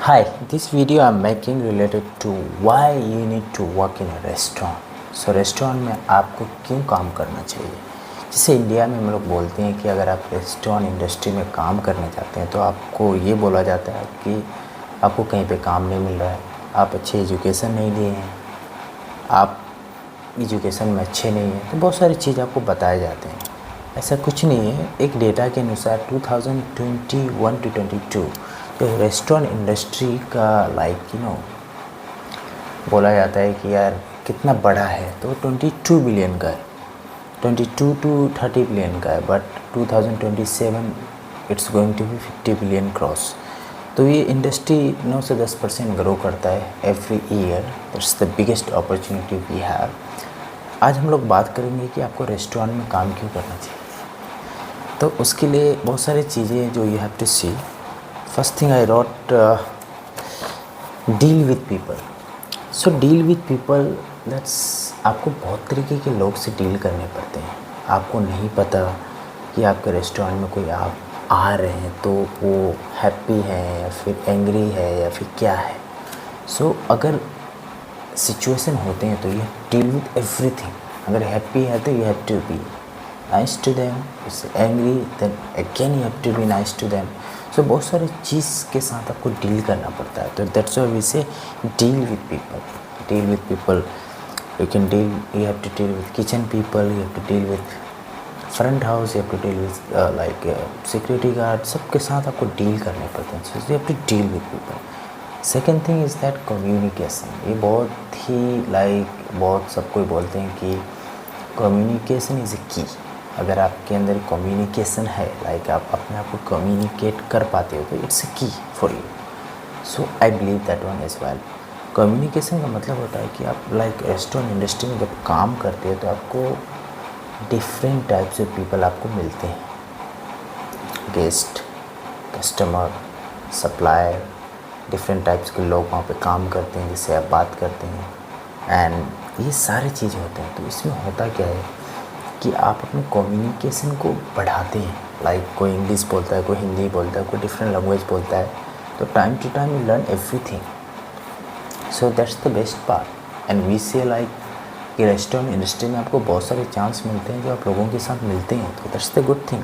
Hi, this video I'm making related to why you need to work in a restaurant. So restaurant में आपको क्यों काम करना चाहिए। जैसे इंडिया में हम लोग बोलते हैं कि अगर आप रेस्टोरेंट इंडस्ट्री में काम करने जाते हैं तो आपको ये बोला जाता है कि आपको कहीं पे काम नहीं मिल रहा है, आप अच्छे एजुकेशन नहीं लिए हैं, आप एजुकेशन में अच्छे नहीं हैं, तो बहुत सारी चीज़ आपको बताए जाते हैं। ऐसा कुछ नहीं है। एक डेटा के अनुसार 2021 to 22 तो रेस्टोरेंट इंडस्ट्री का बोला जाता है कि यार कितना बड़ा है, तो 22 बिलियन का है, 22 to 30 बिलियन का है, but 2027 it's going to be 50 billion cross. तो ये इंडस्ट्री 9 से 10% ग्रो करता है every year. That's the biggest opportunity we have. आज हम लोग बात करेंगे कि आपको रेस्टोरेंट में काम क्यों करना चाहिए। तो उसके लिए बहुत सारी चीज़ें जो you have to see. First thing I wrote deal with people. So deal with people that's आपको बहुत तरीके के लोग से डील करने पड़ते हैं। आपको नहीं पता कि आपके रेस्टोरेंट में कोई आप आ रहे हैं तो वो हैप्पी है या फिर एंग्री है या फिर क्या है। सो अगर सिचुएशन होते हैं तो यू डील विथ एवरीथिंग। अगर हैप्पी है तो you have to be nice to them, it's angry then again you have to be nice to them. So बहुत सारी चीज़ के साथ आपको डील करना पड़ता है। तो that's why we say deal with people. Deal with people you can deal, you have to deal with kitchen people, you have to deal with front house, you have to deal with like security guard. सबके साथ आपको deal करने पड़ते हैं। So you have to deal with people. Second thing is that communication. ये बहुत ही बहुत सब कोई बोलते हैं कि कम्युनिकेशन इज़ ए की। अगर आपके अंदर कम्युनिकेशन है, आप अपने आप को कम्युनिकेट कर पाते हो, तो it's a key for you. So I believe that one as well. Communication का मतलब होता है कि आप रेस्टोरेंट इंडस्ट्री में जब काम करते हो तो आपको डिफरेंट टाइप्स ऑफ पीपल आपको मिलते हैं। Guest, customer, supplier, different types के लोग वहाँ पे काम करते हैं जिससे आप बात करते हैं, एंड ये सारी चीज़ें होते हैं। तो इसमें होता क्या है कि आप अपने कम्युनिकेशन को बढ़ाते हैं। कोई इंग्लिश बोलता है, कोई हिंदी बोलता है, कोई डिफरेंट लैंग्वेज बोलता है, तो time to time you learn everything. So that's the best part. And we say कि रेस्टोरेंट इंडस्ट्री में आपको बहुत सारे चांस मिलते हैं जो आप लोगों के साथ मिलते हैं, तो that's the good thing.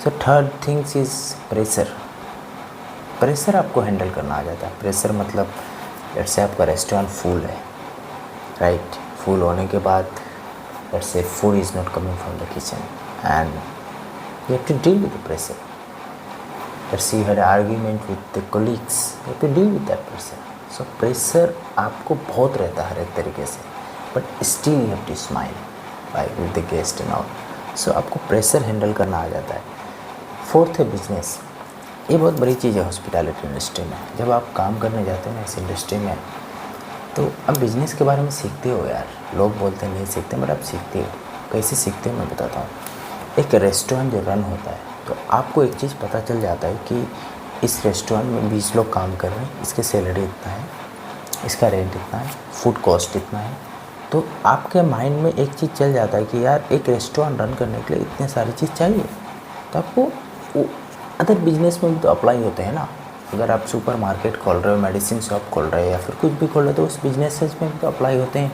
So third things is pressure. Pressure आपको हैंडल करना आ जाता है। प्रेशर मतलब जैसे आपका रेस्टोरेंट फुल है, राइट। फुल होने के बाद let's say food is not coming from the kitchen and you have to deal with the pressure. Let's say you had an argument with the colleagues, you have to deal with that pressure. So pressure आपको बहुत रहता है हर एक तरीके से, but still you have to smile with the guest and all. So आपको pressure handle करना आ जाता है। फोर्थ है बिजनेस। ये बहुत बड़ी चीज़ है हॉस्पिटैलिटी इंडस्ट्री में। जब आप काम करने जाते हैं ना इस इंडस्ट्री में, तो अब बिज़नेस के बारे में सीखते हो यार। लोग बोलते हैं नहीं सीखते, बट आप सीखते हो। कैसे सीखते हो मैं बताता हूँ। एक रेस्टोरेंट जो रन होता है तो आपको एक चीज़ पता चल जाता है कि इस रेस्टोरेंट में 20 लोग काम कर रहे हैं, इसके सैलरी इतना है, इसका रेंट इतना है, फूड कॉस्ट इतना है। तो आपके माइंड में एक चीज़ चल जाता है कि यार एक रेस्टोरेंट रन करने के लिए इतने सारी चीज़ चाहिए। तो आपको अदर बिजनेस में भी तो अप्लाई होते हैं ना। अगर आप सुपर मार्केट खोल रहे हो, मेडिसिन शॉप खोल रहे हो या फिर कुछ भी खोल रहे हो, तो उस बिजनेसेस में भी तो अप्लाई होते हैं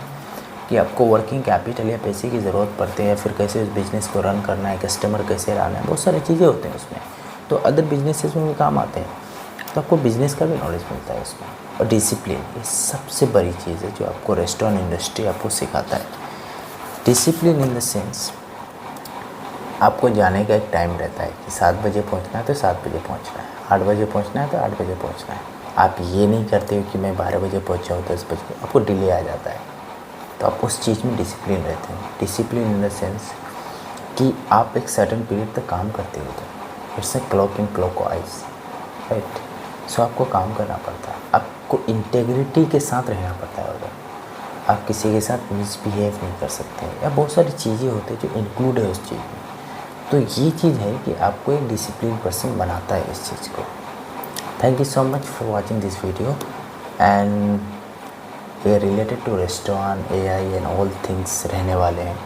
कि आपको वर्किंग कैपिटल या पैसे की ज़रूरत पड़ती है, या फिर कैसे उस बिज़नेस को रन करना है, कस्टमर कैसे लाना है, बहुत सारी चीज़ें होते हैं उसमें। तो अदर बिजनेसेस में भी काम आते हैं, तो आपको बिज़नेस का भी नॉलेज मिलता है उसमें। और डिसिप्लिन, ये सबसे बड़ी चीज़ है जो आपको रेस्टोरेंट इंडस्ट्री आपको सिखाता है। डिसिप्लिन इन द सेंस आपको जाने का एक टाइम रहता है कि 7 बजे पहुंचना है तो 7 बजे पहुंचना है, 8 बजे पहुंचना है तो 8 बजे पहुंचना है। आप ये नहीं करते हो कि मैं 12 बजे पहुंचा हूँ 10 बजे, आपको डिले आ जाता है। तो आप उस चीज़ में डिसिप्लिन रहते हैं। डिसिप्लिन इन द सेंस कि आप एक सर्टेन पीरियड तक काम करते हो, तो it's a clock in clockwise, right. So आपको काम करना पड़ता है, आपको इंटेग्रिटी के साथ रहना पड़ता है। उधर आप किसी के साथ मिसबिहेव नहीं कर सकते, या बहुत सारी चीज़ें होती हैं जो इंक्लूड है उस चीज़ में। तो ये चीज़ है कि आपको एक डिसिप्लिन पर्सन बनाता है इस चीज़ को। Thank you so much for watching this video, and ये related to restaurant, AI and all things रहने वाले हैं।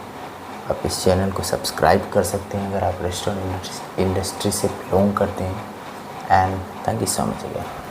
आप इस चैनल को सब्सक्राइब कर सकते हैं अगर आप रेस्टोरेंट इंडस्ट्री से बिलोंग करते हैं, and thank you so much again.